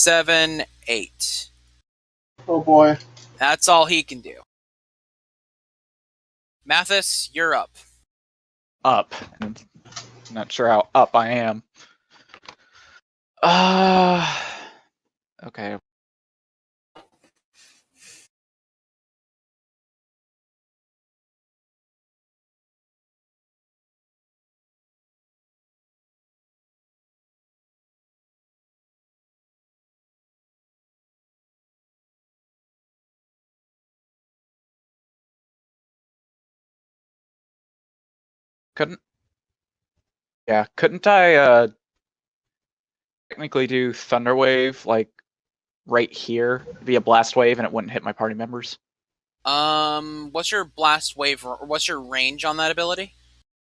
7, 8. Oh boy. That's all he can do. Mathas, you're up. Up. I'm not sure how up I am. Okay. Couldn't I technically do Thunder Wave like right here via Blast Wave and it wouldn't hit my party members? What's your blast wave, or what's your range on that ability?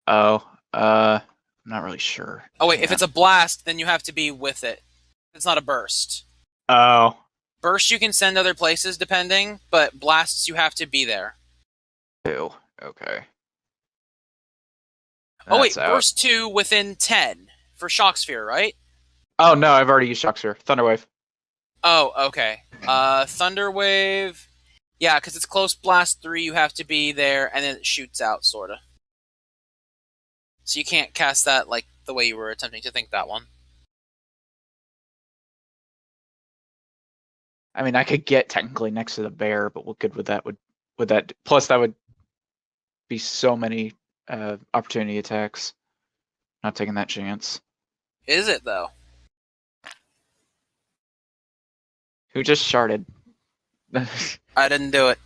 Oh, I'm not really sure. Oh wait, if it's a blast, then you have to be with it. It's not a burst. Oh. Burst you can send other places depending, but blasts you have to be there. 2. Okay. Oh wait, That's out. burst 2 within 10 for Shock Sphere, right? Oh no, I've already used Shock Sphere. Thunder Wave. Oh, okay. Thunder Wave. Yeah, because it's close blast 3, you have to be there, and then it shoots out, sorta. So you can't cast that like the way you were attempting to think that one. I mean, I could get technically next to the bear, but what good would that plus that would be so many opportunity attacks. Not taking that chance. Is it though? Who just sharded? I didn't do it.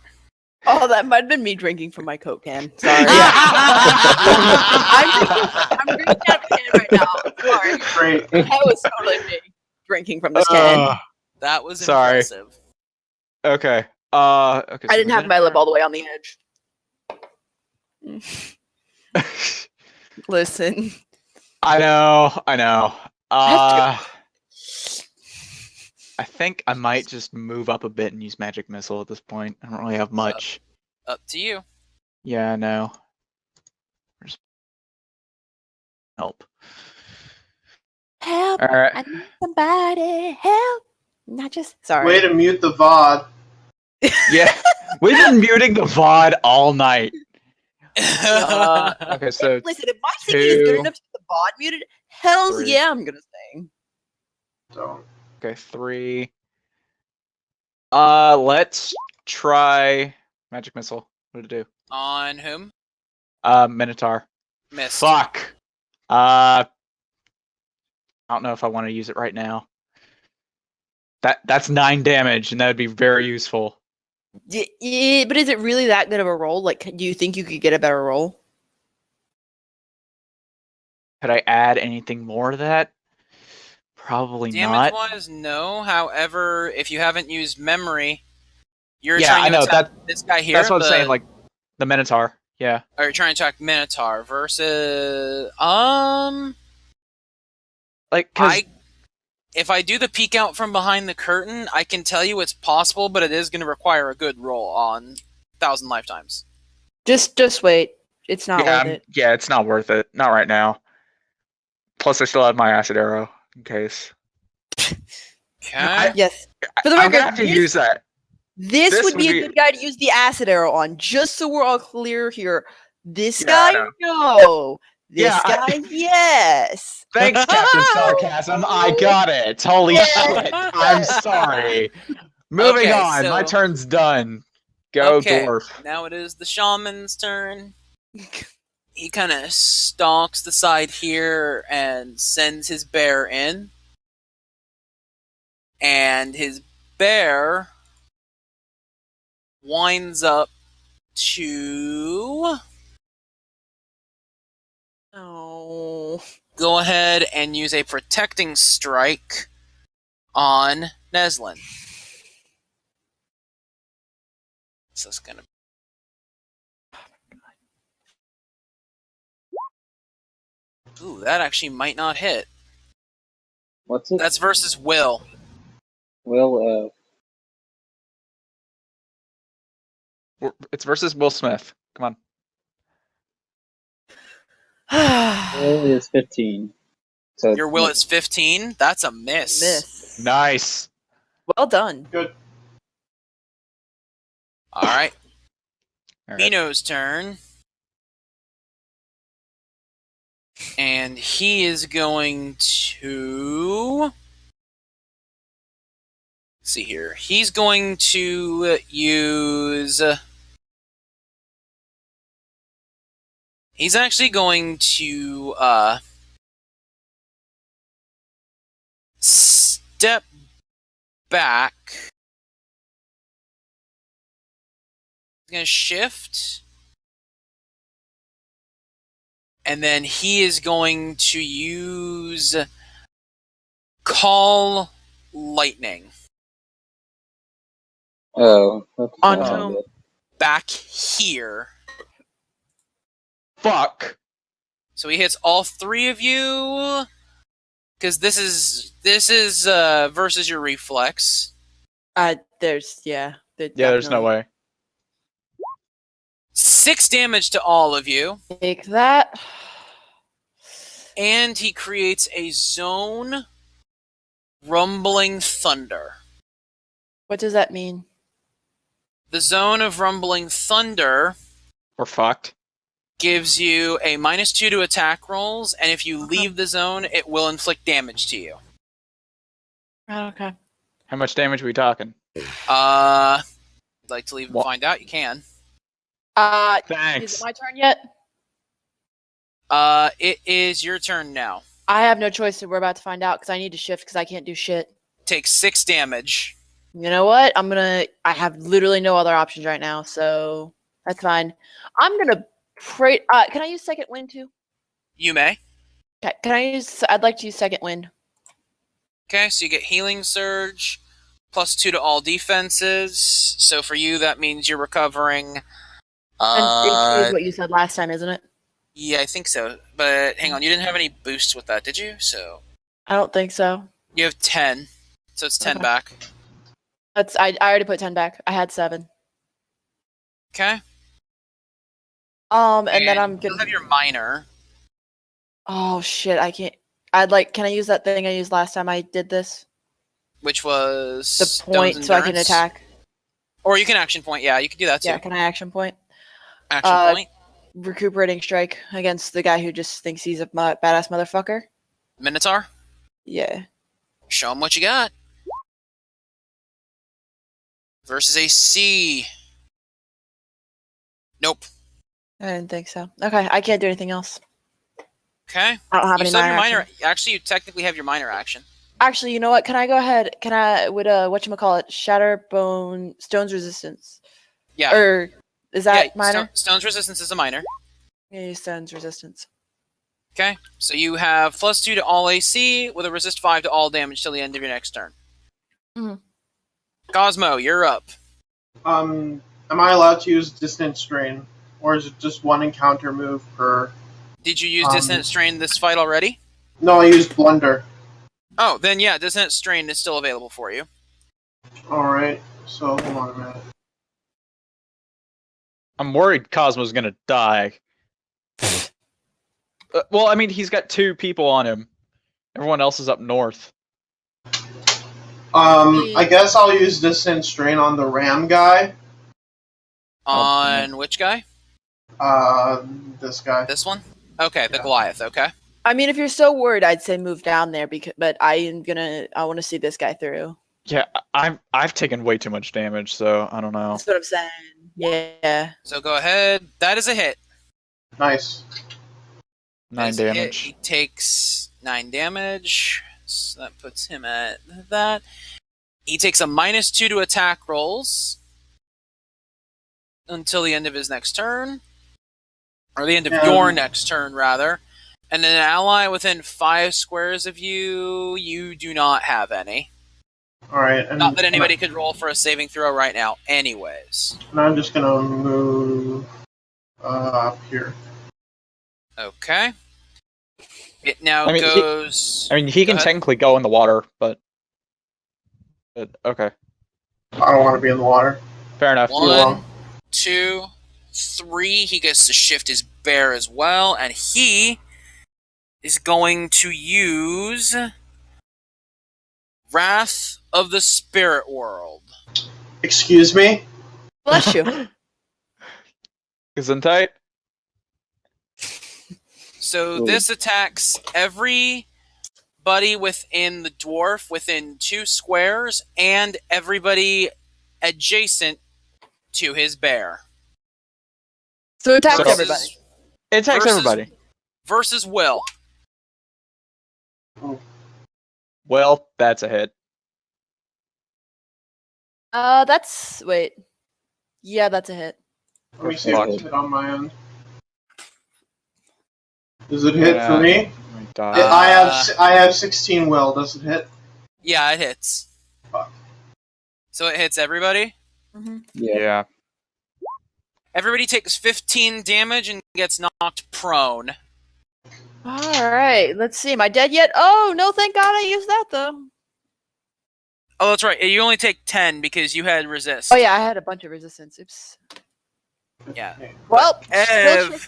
Oh, that might have been me drinking from my Coke can. Sorry. I'm drinking out of a can right now. Sorry. Great. That was totally me drinking from this can. That was Sorry. impressive. Okay. Okay. I didn't have my lip all the way on the edge. Listen. I know. I think I might just move up a bit and use Magic Missile at this point. I don't really have much. Up to you. Yeah, I know. Help. Help. All right. I need somebody. Help. Not just... Sorry. Way to mute the VOD. Yeah, we've been muting the VOD all night. Okay, so Listen, if my singing is good 2, enough to get the VOD muted, hells 3. yeah, I'm gonna sing. So, Okay, 3. Let's try Magic Missile. What did it do? On whom? Minotaur. Missed. Fuck. I don't know if I want to use it right now. That's 9 damage, and that would be very useful. Yeah, but is it really that good of a roll? Like, do you think you could get a better roll? Could I add anything more to that? Probably not. Damage-wise, no. However, if you haven't used memory, you're Yeah, trying to I know, attack this guy here. That's what I'm saying, like, the Minotaur. Yeah. Or you're trying to attack Minotaur versus... Like, cause... If I do the peek out from behind the curtain, I can tell you it's possible, but it is going to require a good roll on 1,000 lifetimes. Just wait. It's not worth it. Yeah, it's not worth it. Not right now. Plus, I still have my acid arrow in case. Okay. Yes. For the I'm record, gonna have to use that. This would be a good guy to use the acid arrow on, just so we're all clear here. This guy, no. This guy, yes. Thanks, Captain Sarcasm. I got it. Holy shit. I'm sorry. Moving on. so- My turn's done. Go, dwarf. Now it is the shaman's turn. He kind of stalks the side here and sends his bear in. And his bear winds up to go ahead and use a protecting strike on Neslin. So it's gonna... Ooh, that actually might not hit. What's it? That's versus Will. Will, It's versus Will Smith. Come on. Will is 15. So Your Will is 15? That's a miss. Nice. Well done. Good. All right. All right. Mino's turn. And he is going to... Let's see here. He's going to use... He's actually going to step back. He's going to shift. And then he is going to use Call Lightning. Oh. That's On not whom? good. Back here. Fuck. So he hits all three of you. Because this is versus your reflex. There's Yeah, there's no way. 6 damage to all of you. Take that. And he creates a zone rumbling thunder. What does that mean? The zone of rumbling thunder We're fucked. gives you a -2 to attack rolls, and if you leave the zone, it will inflict damage to you. Okay. How much damage are we talking? Like to leave and What? find out? You can. Is Thanks. it my turn yet? It is your turn now. I have no choice, so we're about to find out because I need to shift because I can't do shit. Take 6 damage. You know what? I have literally no other options right now, so that's fine. I'm gonna pray. Can I use second wind too? You may. Okay. I'd like to use second wind. Okay, so you get Healing Surge, +2 to all defenses. So for you, that means you're recovering. And HP is what you said last time, isn't it? Yeah, I think so. But hang on, you didn't have any boosts with that, did you? So I don't think so. you have 10, so it's 10 Okay. back. I already put 10 back. I had 7. Okay. And then I'm you gonna. have your minor. Oh shit! I can't. Can I use that thing I used last time I did this? Which was The point, Stone's so I can Endurance. attack. Or you can action point. Yeah, you can do that too. Yeah. Can I action point? Action point. Recuperating strike against the guy who just thinks he's a badass motherfucker. Minotaur. Yeah. Show him what you got. Versus a C. Nope. I didn't think so. Okay, I can't do anything else. Okay. I don't have You any still have minor your minor. action. Actually, you technically have your minor action. Actually, you know what? Can I go ahead? Can I whatchamacallit? Shatter Bone Stone's Resistance. Yeah. Or is that Yeah, minor? Stone's Resistance is a minor. Yeah, use Stone's Resistance. Okay. So you have +2 to all AC with a resist 5 to all damage till the end of your next turn. Mhm. Cosmo, you're up. Am I allowed to use Dissonant Strain? Or is it just one encounter move per... Did you use Dissonant Strain this fight already? No, I used Blunder. Oh, then yeah, Dissonant Strain is still available for you. Alright, so hold on a minute. I'm worried Cosmo's gonna die. Well, I mean, he's got 2 people on him. Everyone else is up north. I guess I'll use Dissonant Strain on the Ram guy. On which guy? This guy. This one? Okay, the Yeah. Goliath, okay. I mean, if you're so worried, I'd say move down there but I want to see this guy through. Yeah, I've taken way too much damage, so I don't know. That's what I'm saying. Yeah. So go ahead. That is a hit. Nice. 9 As a hit, damage. he takes 9 damage. So that puts him at that. He takes a -2 to attack rolls until the end of his next turn. Or the end of your next turn, rather. And then an ally within 5 squares of you, you do not have any. Alright, and Not that anybody could roll for a saving throw right now, anyways. and I'm just gonna move up here. Okay. It now I mean, goes... he can ahead. technically go in the water, but okay, I don't want to be in the water. fair enough. 1, 2, 3. He gets to shift his bear as well, and he is going to use Wrath of the Spirit World. Excuse me? Bless you. Gesundheit. So Ooh. this attacks everybody within the dwarf within 2 squares and everybody adjacent to his bear. So it attacks So- everybody. It attacks Versus- everybody. Versus Will. Well, that's a hit. Wait. Yeah, that's a hit. Let me see Fuck. what's hit on my end. Does it hit for me? Oh my God. I have 16 will. Does it hit? Yeah, it hits. Fuck. So it hits everybody. Yeah. Everybody takes 15 damage and gets knocked prone. Alright, let's see. Am I dead yet? Oh, no, thank God I used that, though. Oh, that's right. You only take 10 because you had resist. Oh, yeah, I had a bunch of resistance. Oops. Yeah. Well, still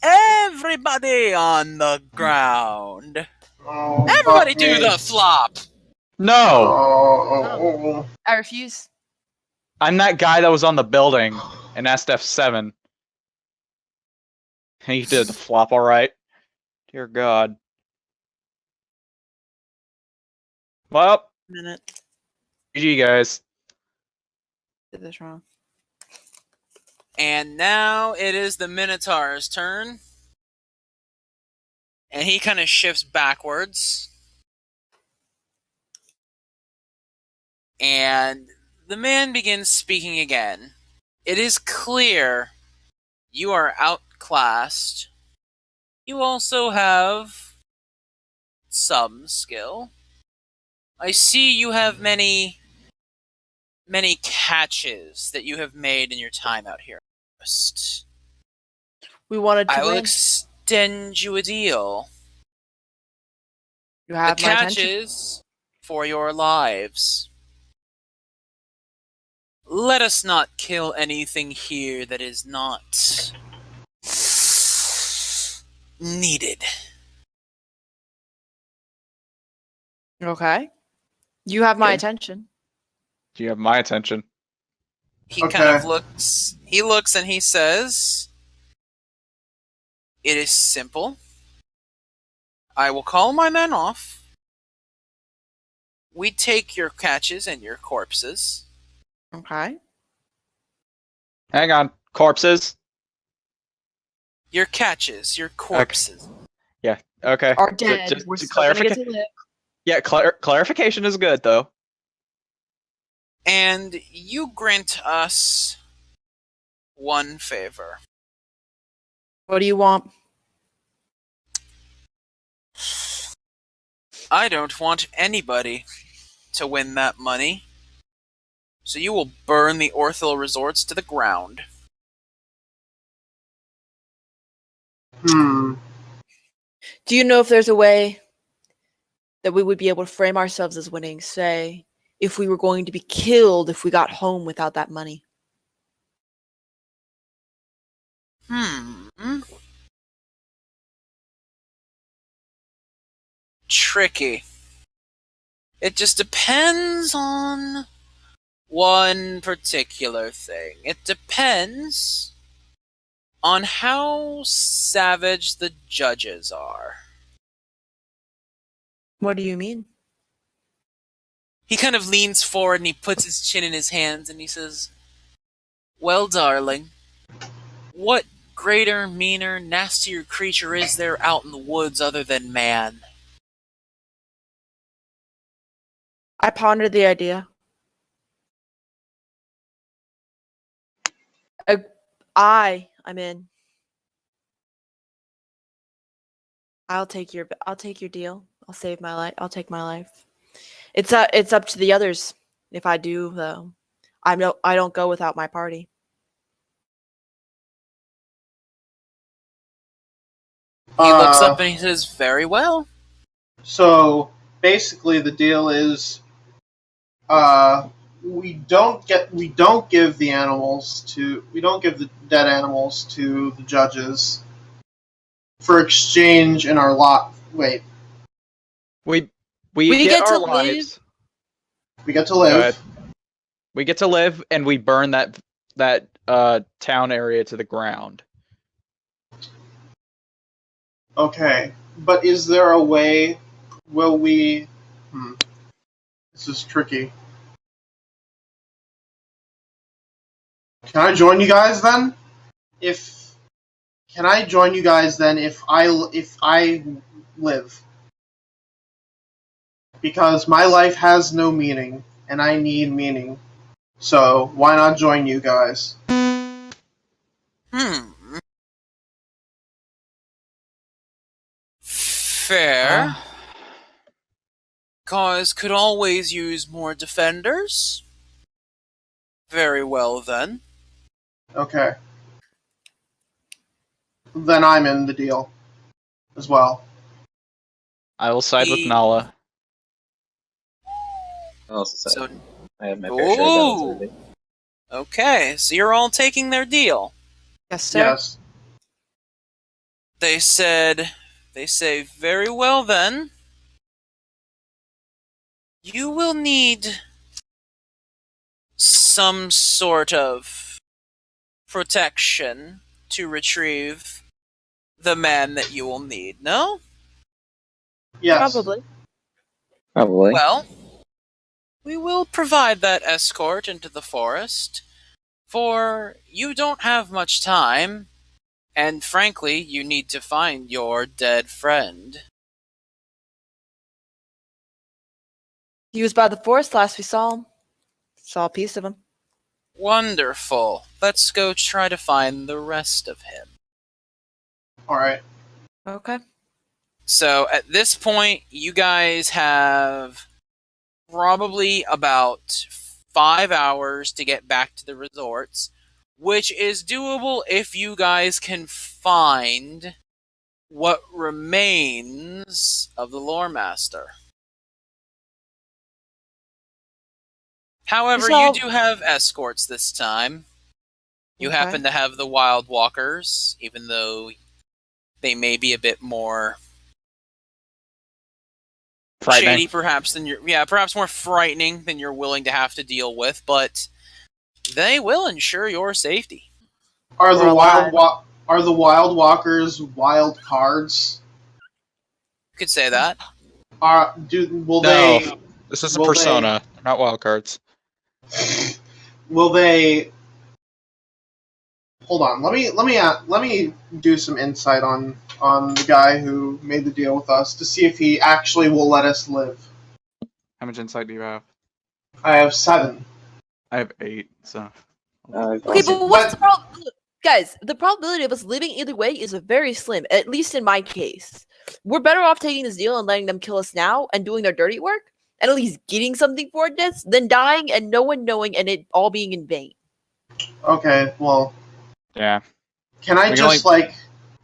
Everybody on the ground. Oh, Everybody fuck do me. the flop. No! Oh. I refuse. I'm that guy that was on the building in SF7. He did the flop alright. Dear God. Well, Minute. GG guys. Did this wrong. And now it is the Minotaur's turn. And he kind of shifts backwards. And the man begins speaking again. It is clear you are outclassed. You also have some skill. I see you have many catches that you have made in your time out here. We wanted to I will win. extend you a deal. You The have my attention. catches for your lives. Let us not kill anything here that is not needed. Okay. You have my Good. attention. Do you have my attention? He Okay. kind of looks. He looks and he says, "It is simple. I will call my men off. We take your catches and your corpses. Okay. Hang on. Corpses? Your catches, your corpses. Yeah, okay. Are dead. Just We're still gonna get to live. Yeah, clarification is good, though. And you grant us one favor. What do you want? I don't want anybody to win that money. So you will burn the Orthil resorts to the ground." Hmm. Do you know if there's a way that we would be able to frame ourselves as winning, say, if we were going to be killed if we got home without that money? Tricky. It just depends on one particular thing. It depends on how savage the judges are. What do you mean? He kind of leans forward and he puts his chin in his hands and he says, "Well, darling, what greater, meaner, nastier creature is there out in the woods other than man?" I pondered the idea. I'm in. I'll take your deal. I'll save my life. I'll take my life. It's up to the others. If I do, though, I don't go without my party. He looks up and he says, "Very well." So basically, the deal is, we don't give the dead animals to the judges for exchange in our lot. Wait, We We get get our to live- lives. We get to Go live. ahead. We get to live, and we burn that town area to the ground. Okay, but is there a way? Will we? This is tricky. Can I join you guys then? Can I join you guys then if I live? Because my life has no meaning, and I need meaning. So why not join you guys? Fair. Cause could always use more defenders. Very well then. Okay. Then I'm in the deal as well. I will side with Nalla. I also said So, I have my fair share of battles ooh. every day. Okay, so you're all taking their deal. Yes, sir. Yes. They say, very well then. You will need some sort of protection to retrieve the man that you will need, no? Yes. Probably. Probably. Well, we will provide that escort into the forest, for you don't have much time, and frankly, you need to find your dead friend. He was by the forest last we saw him. Saw a piece of him. Wonderful. Let's go try to find the rest of him. Alright. Okay. So at this point, you guys have probably about 5 hours to get back to the resorts, which is doable if you guys can find what remains of the Lore Master. However, So- you do have escorts this time. You Okay. happen to have the Wild Walkers, even though they may be a bit more Frightening. shady, perhaps perhaps more frightening than you're willing to have to deal with, but they will ensure your safety. Are We're the alive. Wild Walkers wild cards? You could say that. Will No, they this is a will persona, not wildcards. will they hold on, let me do some insight on the guy who made the deal with us to see if he actually will let us live. How much insight do you have? I have 7. I have 8, so. Okay, Also- but what's the problem? Guys, the probability of us living either way is very slim, at least in my case. We're better off taking this deal and letting them kill us now and doing their dirty work, and at least getting something for this, than dying and no one knowing and it all being in vain. Okay, well, Yeah. can I We can just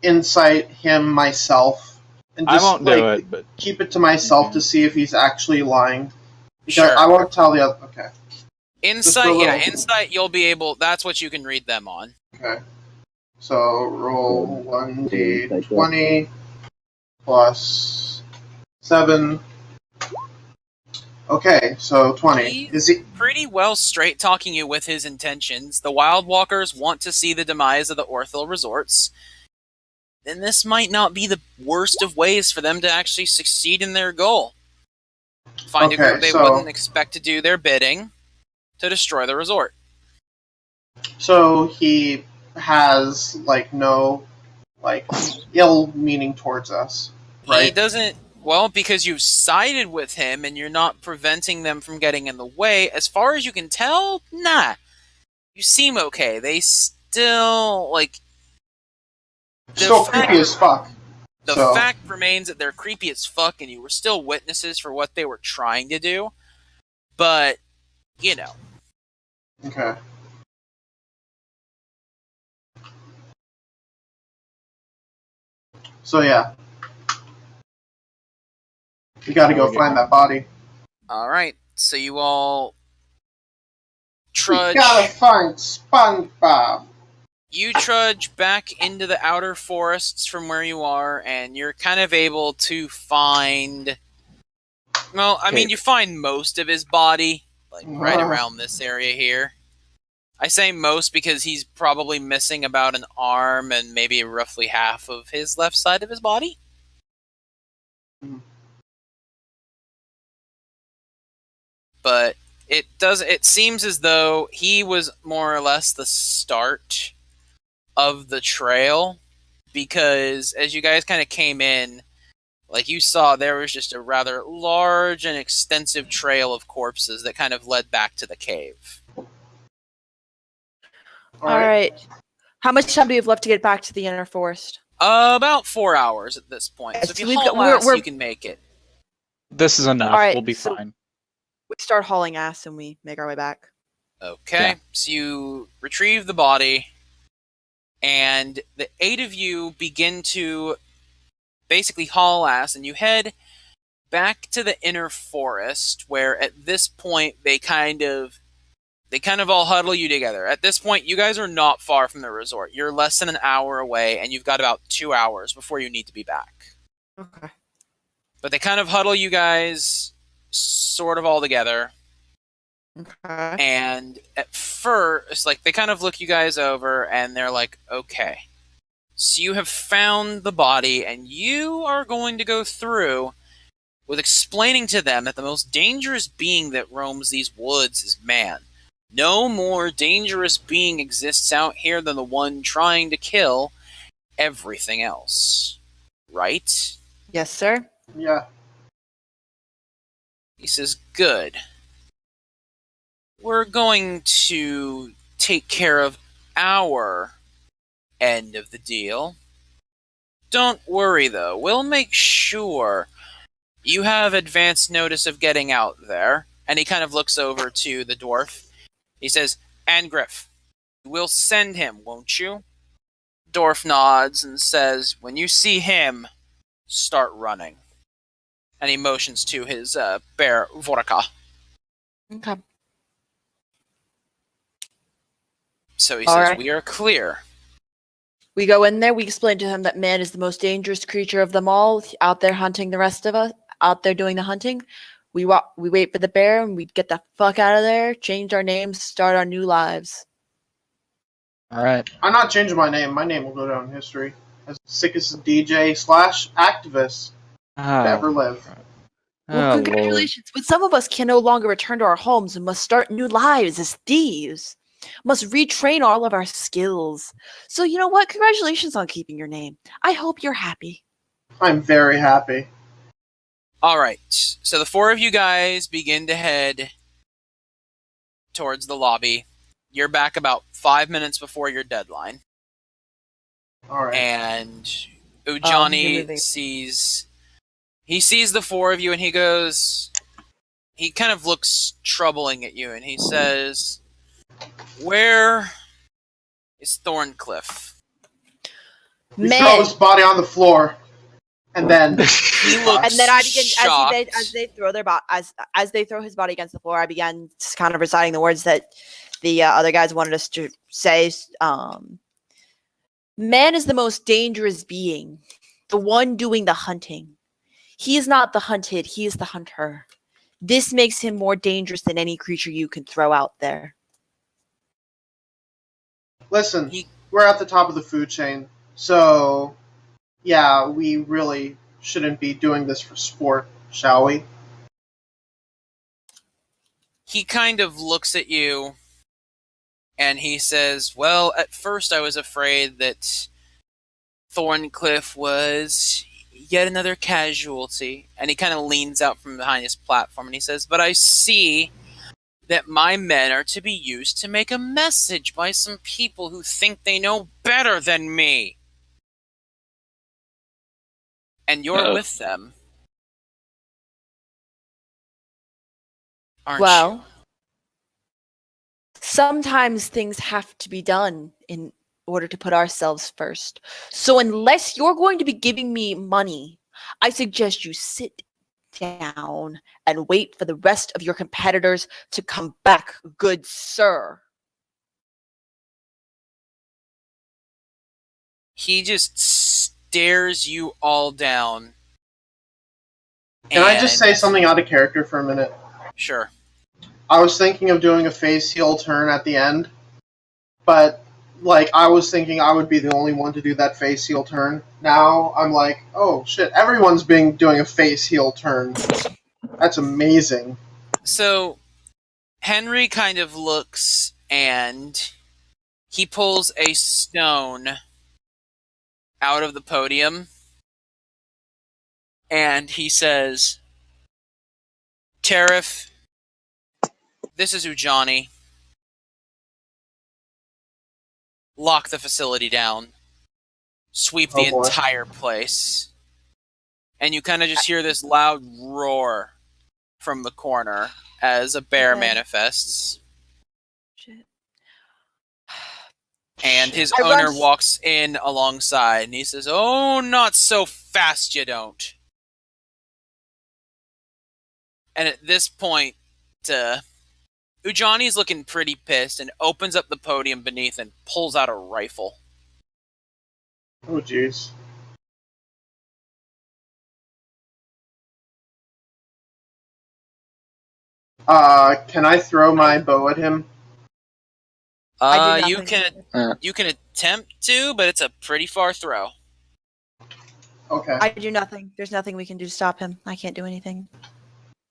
insight him myself and I just won't do it, but keep it to myself to see if he's actually lying? Because Sure. I won't tell the other. Okay. Insight, Just a yeah, little. insight, you'll be able, that's what you can read them on. Okay. So roll 1d20 plus 7. Okay, so 20. Is he? Pretty well straight talking you with his intentions. The Wild Walkers want to see the demise of the Orthil resorts. Then this might not be the worst of ways for them to actually succeed in their goal. Find a Okay, group they so- wouldn't expect to do their bidding to destroy the resort. So he has no ill meaning towards us, He right? doesn't, well, because you've sided with him and you're not preventing them from getting in the way, as far as you can tell, nah. You seem okay. They still, Still creepy as fuck. The So- fact remains that they're creepy as fuck and you were still witnesses for what they were trying to do. But, Okay. So yeah, we got to go find that body. Alright, so you all We trudge. gotta find SpongeBob. You trudge back into the outer forests from where you are, and you're kind of able to find Well, I mean, Okay. you find most of his body, like, right around this area here. I say most because he's probably missing about an arm and maybe roughly half of his left side of his body. Mhm. But it seems as though he was more or less the start of the trail, because as you guys kind of came in, like you saw, there was just a rather large and extensive trail of corpses that kind of led back to the cave. All right. How much time do you have left to get back to the inner forest? About 4 hours at this point. Yes, So if you we've haul got- ass, we're- you can make it. This is enough. Alright, We'll be so- fine. We start hauling ass and we make our way back. Okay, Yeah. so you retrieve the body, and the 8 of you begin to basically haul ass, and you head back to the inner forest, where at this point they kind of all huddle you together. At this point, you guys are not far from the resort. You're less than an hour away, and you've got about 2 hours before you need to be back. Okay. But they kind of huddle you guys sort of all together. Okay. And at first, like, they kind of look you guys over and they're like, okay, so you have found the body and you are going to go through with explaining to them that the most dangerous being that roams these woods is man. No more dangerous being exists out here than the one trying to kill everything else. Right? Yes, sir. Yeah. He says, good. We're going to take care of our end of the deal. Don't worry, though. We'll make sure you have advance notice of getting out there. And he kind of looks over to the dwarf. He says, and Griff, we'll send him, won't you? Dwarf nods and says, when you see him, start running. And he motions to his bear, Vorka. Okay. So he All says, right. we are clear. We go in there. We explain to him that man is the most dangerous creature of them all, out there hunting the rest of us, out there doing the hunting. We wait for the bear, and we get the fuck out of there, change our names, start our new lives. All right. I'm not changing my name. My name will go down in history as the sickest DJ/activist to ever live. Well, Oh, Lord. congratulations. But some of us can no longer return to our homes and must start new lives as thieves. Must retrain all of our skills. So you know what? Congratulations on keeping your name. I hope you're happy. I'm very happy. All right. So the 4 of you guys begin to head towards the lobby. You're back about 5 minutes before your deadline. All right. And you're Ujani moving. sees the 4 of you, and he kind of looks troubling at you, and he says, where is Thorncliffe? We Man. throw his body on the floor, and then He looks And then I begin shocked. as they throw their as they throw his body against the floor. I began just kind of reciting the words that the other guys wanted us to say. Man is the most dangerous being, the one doing the hunting. He is not the hunted; he is the hunter. This makes him more dangerous than any creature you can throw out there. listen. He- We're at the top of the food chain, so yeah, we really shouldn't be doing this for sport, shall we? He kind of looks at you, and he says, well, at first I was afraid that Thorncliffe was yet another casualty. And he kind of leans out from behind his platform, and he says, but I see that my men are to be used to make a message by some people who think they know better than me. And you're with them, aren't you? Well, sometimes things have to be done in order to put ourselves first. So unless you're going to be giving me money, I suggest you sit down and wait for the rest of your competitors to come back, good sir. He just stares you all down Can I just say And- something out of character for a minute? Sure. I was thinking of doing a face heal turn at the end, but like I was thinking I would be the only one to do that face heal turn. Now I'm like, oh shit, everyone's doing a face heal turn. That's amazing. So, Henry kind of looks and he pulls a stone out of the podium and he says, Tariff, this is Ujani. Lock the facility down. Sweep the Oh, boy. entire place. And you kind of just hear this loud roar from the corner as a bear Okay. manifests. Shit. And his I owner run- walks in alongside and he says, oh, not so fast, you don't. And at this point, Ujani's looking pretty pissed and opens up the podium beneath and pulls out a rifle. Oh jeez. Can I throw my bow at him? I do You nothing. can attempt to, but it's a pretty far throw. Okay. I do nothing. There's nothing we can do to stop him. I can't do anything.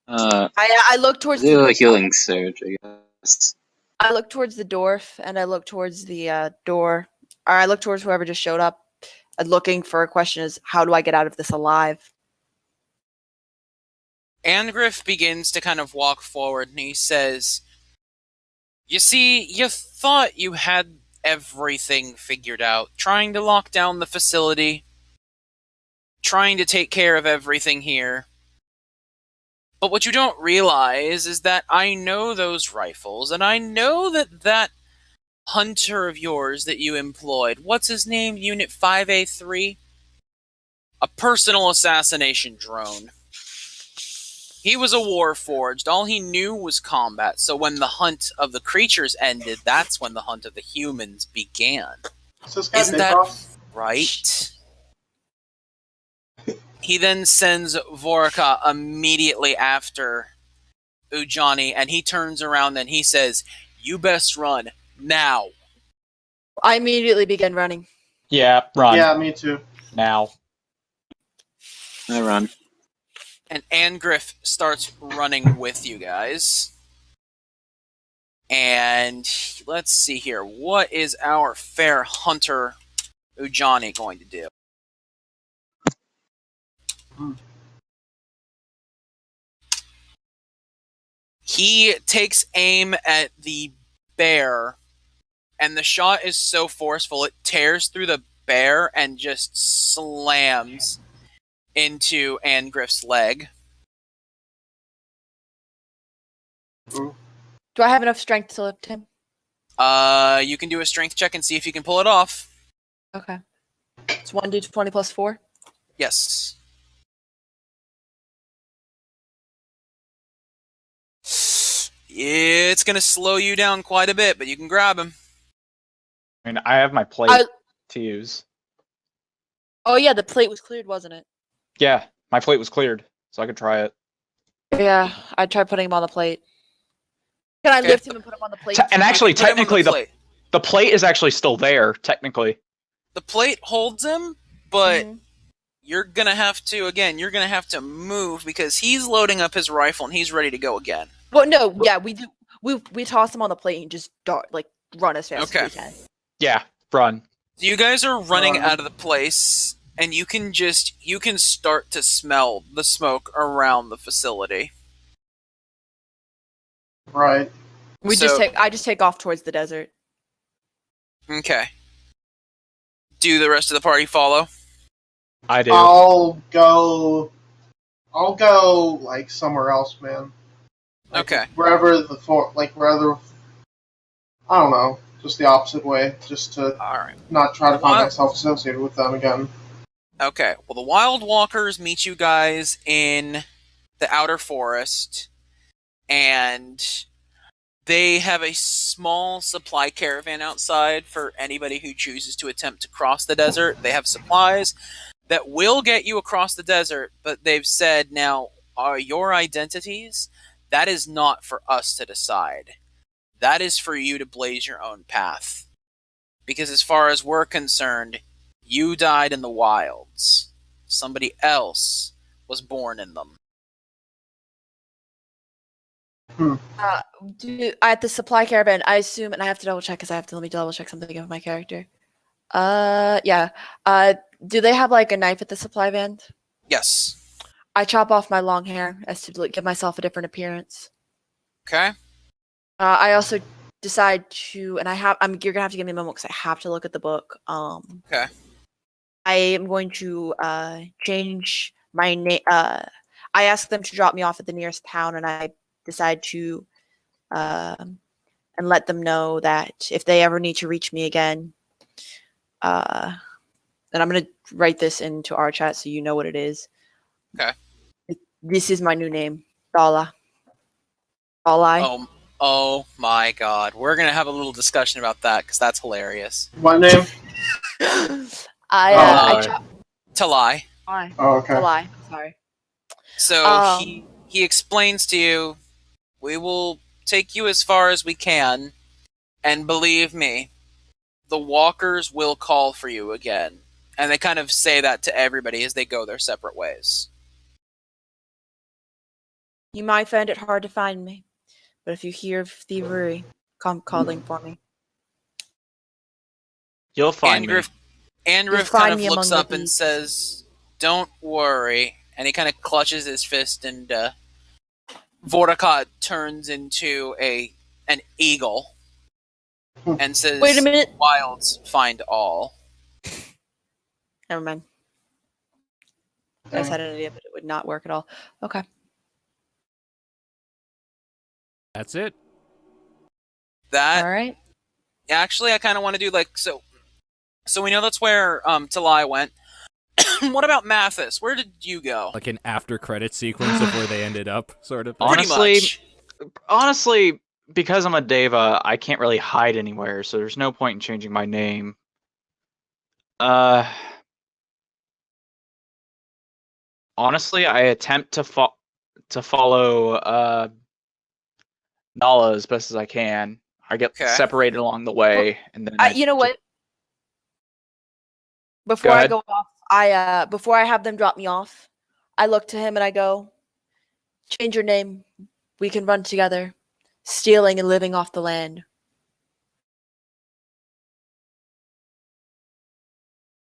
Uh, I look towards do a healing surge, I guess. I look towards the dwarf and I look towards the door. Or I look towards whoever just showed up. Looking for a question is how do I get out of this alive? Angriff begins to kind of walk forward and he says, you see, you thought you had everything figured out, trying to lock down the facility, trying to take care of everything here. But what you don't realize is that I know those rifles, and I know that hunter of yours that you employed, what's his name, Unit 5A3? A personal assassination drone. He was a warforged. All he knew was combat, so when the hunt of the creatures ended, that's when the hunt of the humans began. Is this guy Isn't Bake that Off? right? He then sends Vorka immediately after Ujani, and he turns around and he says, you best run, now. I immediately begin running. Yeah, run Yeah, me too. now. I run. And Angriff starts running with you guys. And let's see here. What is our fair hunter Ujani going to do? He takes aim at the bear, and the shot is so forceful it tears through the bear and just slams into Angriff's leg. Ooh. Do I have enough strength to lift him? You can do a strength check and see if you can pull it off. Okay. It's 1d20 plus 4. Yes. It's going to slow you down quite a bit, but you can grab him. I mean, I have my plate I- to use. Oh yeah, the plate was cleared, wasn't it? Yeah, my plate was cleared, so I could try it. Yeah, I tried putting him on the plate. Can I Okay. lift him and put him on the plate? And actually, Put him on technically, plate. the plate is actually still there, technically. The plate holds him, but Mhm. you're going to have to, again, you're going to have to move because he's loading up his rifle and he's ready to go again. Well, no, yeah, we do. We toss him on the plate and just run as fast Okay. as we can. Yeah, run. So you guys are running Um, out of the place, and you can start to smell the smoke around the facility. Right. I just take off towards the desert. Okay. Do the rest of the party follow? I do. I'll go like somewhere else, man. Like, Okay. wherever I don't know, just the opposite way, just to Alright. not try to find Wow. myself associated with them again. Okay. Well, the Wild Walkers meet you guys in the outer forest, and they have a small supply caravan outside for anybody who chooses to attempt to cross the desert. They have supplies that will get you across the desert, but they've said now, are your identities, that is not for us to decide. That is for you to blaze your own path. Because as far as we're concerned, you died in the wilds. Somebody else was born in them. At the supply caravan, I assume, and I have to double check because let me double check something of my character. Yeah. Do they have like a knife at the supply van? Yes. I chop off my long hair as to give myself a different appearance. Okay. I also decide to, and you're gonna have to give me a moment because I have to look at the book. Okay. I am going to change my name. I ask them to drop me off at the nearest town, and I decide to and let them know that if they ever need to reach me again, and I'm gonna write this into our chat so you know what it is. Okay. This is my new name, Nalla. Nalla. Oh my god. We're going to have a little discussion about that because that's hilarious. What name? I chop. To lie. Oh, okay. Nalla. Sorry. So he explains to you, we will take you as far as we can, and believe me, the walkers will call for you again. And they kind of say that to everybody as they go their separate ways. You might find it hard to find me, but if you hear of thievery, come calling for me. You'll find me. Andrew kind of looks up and says, "Don't worry." And he kind of clutches his fist, and Vorticott turns into an eagle and says, "Wait a minute. Wilds find all." Never mind. I just had an idea, but it would not work at all. Okay. That's it. That all right. Actually, I kind of want to do so. So we know that's where Talai went. What about Mathas? Where did you go? Like an after-credit sequence of where they ended up, sort of. Honestly, because I'm a Deva, I can't really hide anywhere, so there's no point in changing my name. Honestly, I attempt to follow Nalla as best as I can. I get separated along the way, and then you know what? Before I go off, before I have them drop me off, I look to him and I go, "Change your name. We can run together, stealing and living off the land."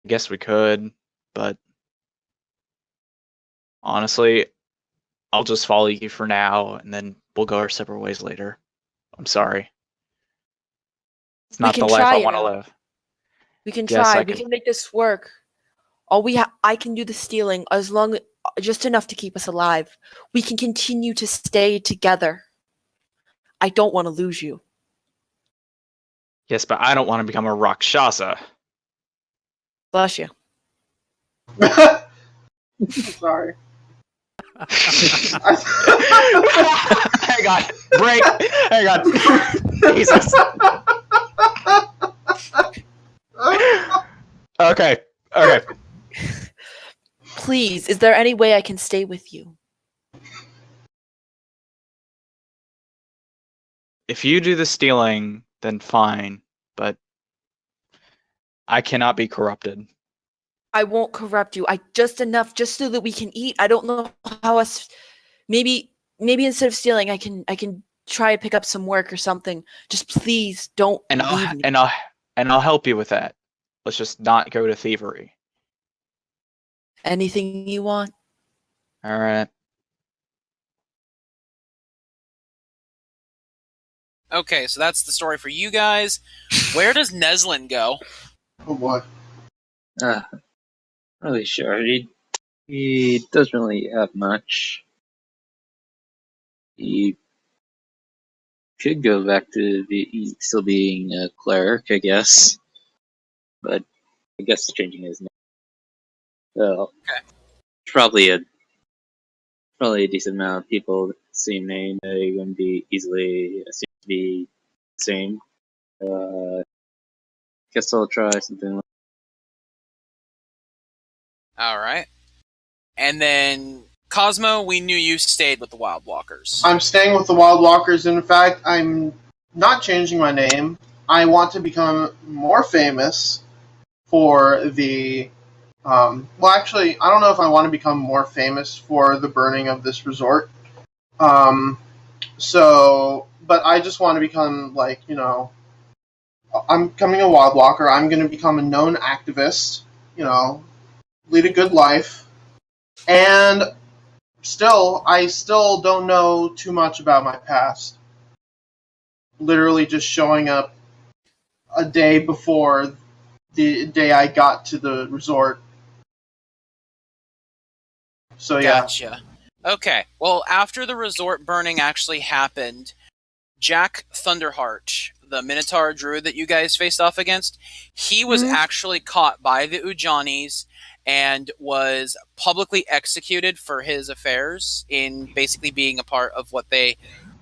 I guess we could, but honestly, I'll just follow you for now, and then we'll go our separate ways later. I'm sorry. It's not the life I want to live. We can try. We can make this work. I can do the stealing just enough to keep us alive. We can continue to stay together. I don't want to lose you. Yes, but I don't want to become a Rakshasa. Bless you. Sorry. Hang on. Break. Hang on. Jesus. Okay. Please, is there any way I can stay with you? If you do the stealing, then fine, but I cannot be corrupted. I won't corrupt you. Just enough, just so that we can eat. I don't know how else. Maybe instead of stealing, I can try to pick up some work or something. Just please don't leave me. And I'll help you with that. Let's just not go to thievery. Anything you want. All right. Okay, so that's the story for you guys. Where does Neslin go? Oh boy. Not really sure. He doesn't really have much. He could go back to still being a cleric, I guess. But I guess changing his name. So probably a decent amount of people with the same name that are going to be easily assumed to be the same. Guess I'll try something like All right. And then Cosmo, we knew you stayed with the Wild Walkers. I'm staying with the Wild Walkers. In fact, I'm not changing my name. I want to become more famous for the... well, actually, I don't know if I want to become more famous for the burning of this resort. But I just want to become, like, you know... I'm becoming a Wild Walker. I'm going to become a known activist, you know, lead a good life. And I still don't know too much about my past. Literally just showing up a day before the day I got to the resort. So yeah. Gotcha. Okay, well, after the resort burning actually happened, Jack Thunderheart, the Minotaur druid that you guys faced off against, he was actually caught by the Ujanis and was publicly executed for his affairs in basically being a part of what they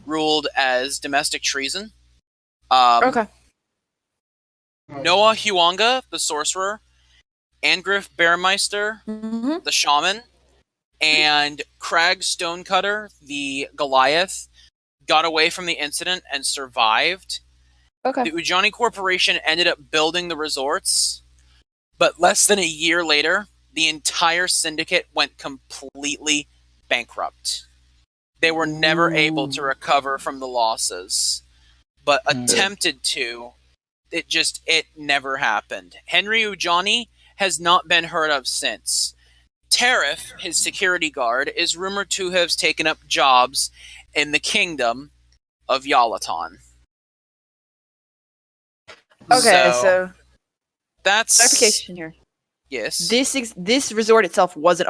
ruled as domestic treason. Okay. Noah Huanga, the sorcerer, Angriff Bearmeister, the shaman, and Crag Stonecutter, the Goliath, got away from the incident and survived. Okay. The Ujani Corporation ended up building the resorts, but less than a year later, the entire syndicate went completely bankrupt. They were never able to recover from the losses, but attempted to. It never happened. Henry Ujani has not been heard of since. Tariff, his security guard, is rumored to have taken up jobs in the kingdom of Yalaton. Okay, so that's clarification here. Yes. This resort itself wasn't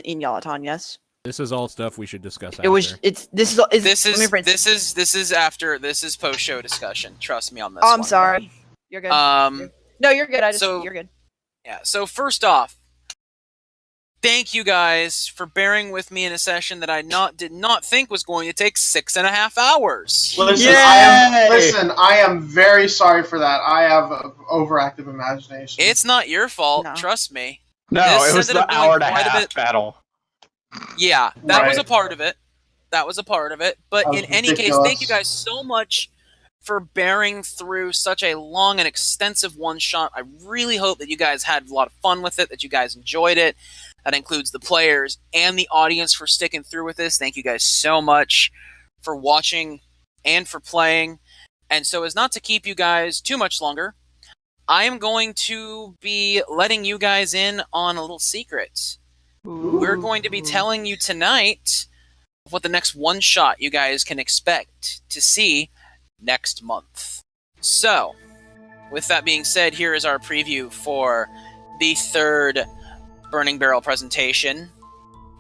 in Yalaton, yes? This is all stuff we should discuss after. It was. This is post-show discussion. Trust me on this. Oh, I'm one. sorry. You're good. No, you're good. You're good. Yeah. So first off, thank you guys for bearing with me in a session that I did not think was going to take 6.5 hours. Listen, I am very sorry for that. I have an overactive imagination. It's not your fault. No. Trust me. No, This it was ended the up being hour and a quite a half bit- battle. Yeah, that was Right. a part of it. But That was in any case, ridiculous. thank you guys so much for bearing through such a long and extensive one-shot. I really hope that you guys had a lot of fun with it, that you guys enjoyed it. That includes the players and the audience for sticking through with this. Thank you guys so much for watching and for playing. And so as not to keep you guys too much longer, I am going to be letting you guys in on a little secret. We're going to be telling you tonight what the next one-shot you guys can expect to see next month. So, with that being said, here is our preview for the third Burning Barrel presentation.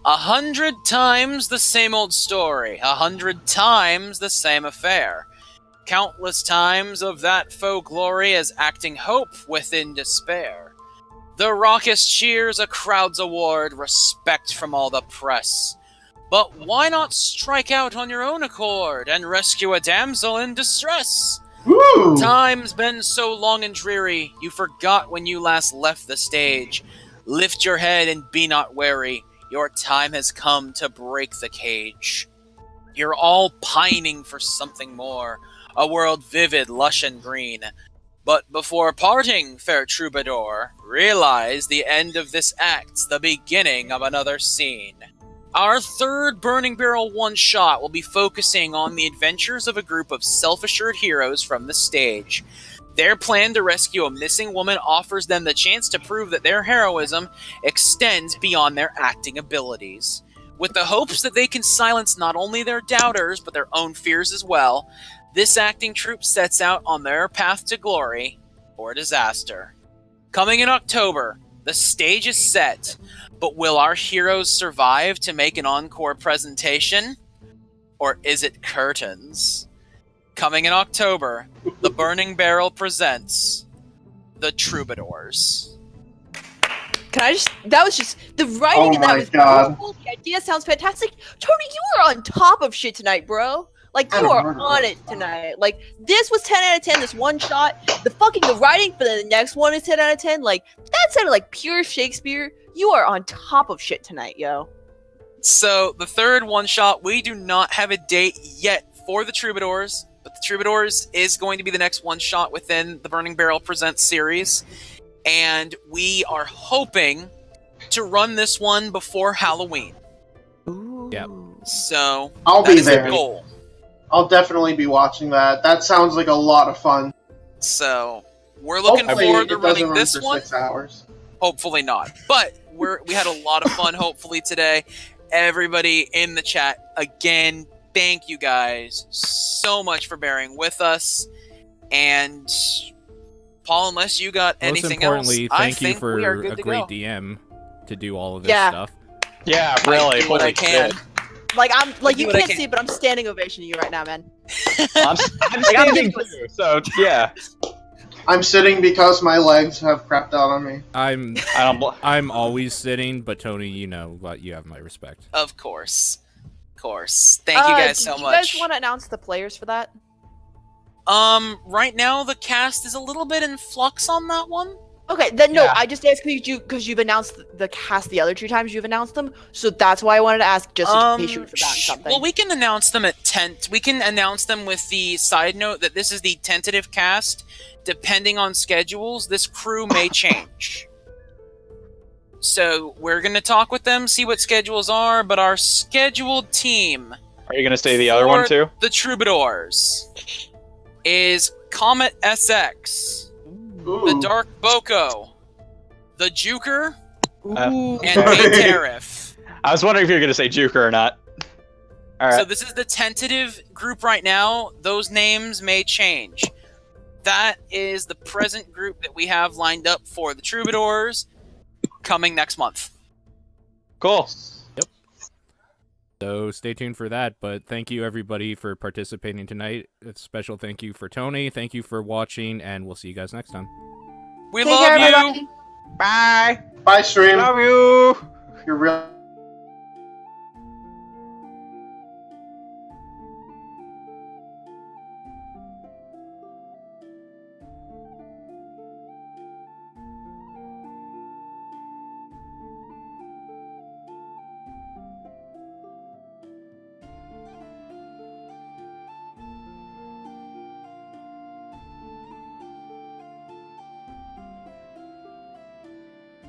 100 times the same old story, 100 times the same affair. Countless times of that faux glory as acting hope within despair. The raucous cheers, a crowd's award, respect from all the press. But why not strike out on your own accord and rescue a damsel in distress? Woo! Time's been so long and dreary, you forgot when you last left the stage. Lift your head and be not wary, your time has come to break the cage. You're all pining for something more, a world vivid, lush and green. But before parting, fair troubadour, realize the end of this act's the beginning of another scene. Our third Burning Barrel one-shot will be focusing on the adventures of a group of self-assured heroes from the stage. Their plan to rescue a missing woman offers them the chance to prove that their heroism extends beyond their acting abilities. With the hopes that they can silence not only their doubters, but their own fears as well, this acting troupe sets out on their path to glory or disaster. Coming in October, the stage is set, but will our heroes survive to make an encore presentation? Or is it curtains? Coming in October, the Burning Barrel presents The Troubadours. That was just, the writing of that my was God. beautiful. The idea sounds fantastic. Tony, you are on top of shit tonight, bro. Like, you are on it tonight. Like, this was 10 out of 10, this one shot. The writing for the next one is 10 out of 10. Like, that sounded like pure Shakespeare. You are on top of shit tonight, yo. So the third one-shot, we do not have a date yet for the Troubadours, but the Troubadours is going to be the next one-shot within the Burning Barrel Presents series, and we are hoping to run this one before Halloween. Yep. So I'll that be is there. the goal. I'll definitely be watching that. That sounds like a lot of fun. So we're looking Hopefully forward to it doesn't running run this for one. 6 hours. Hopefully not. But we had a lot of fun, hopefully, today. Everybody in the chat, again, thank you guys so much for bearing with us. And Paul, unless you got Most anything else, importantly, I thank you think we for are good a to great go. DM to do all of this Yeah. stuff. Yeah, I really. do what I Holy can. shit. Like I'm like do you what I can't can. see, but I'm standing ovation to you right now, man. I'm I'm standing giving too, so yeah. I'm sitting because my legs have crapped out on me. I'm I don't. I'm always sitting, but Tony, you know what? You have my respect. Of course. Of course. Thank you guys so Do much. you guys want to announce the players for that? Right now the cast is a little bit in flux on that one. Okay, then no. Yeah. I just asked because you've announced the cast the other 2 times you've announced them, so that's why I wanted to ask just in case you had forgotten something. Well, we can announce them at 10. We can announce them with the side note that this is the tentative cast. Depending on schedules, this crew may change. So we're going to talk with them, see what schedules are, but our scheduled team Are you gonna say the other one for too? the Troubadours is Comet SX, Ooh. the Dark Boko, the Juker, Ooh. and a Tariff. I was wondering if you were gonna say Juker or not. All right. So this is the tentative group right now. Those names may change. That is the present group that we have lined up for the Troubadours coming next month. Cool. So stay tuned for that. But thank you everybody for participating tonight. A special thank you for Tony. Thank you for watching, and we'll see you guys next time. We Take love care, you. everybody. Bye. Bye, stream. Love you. You're real.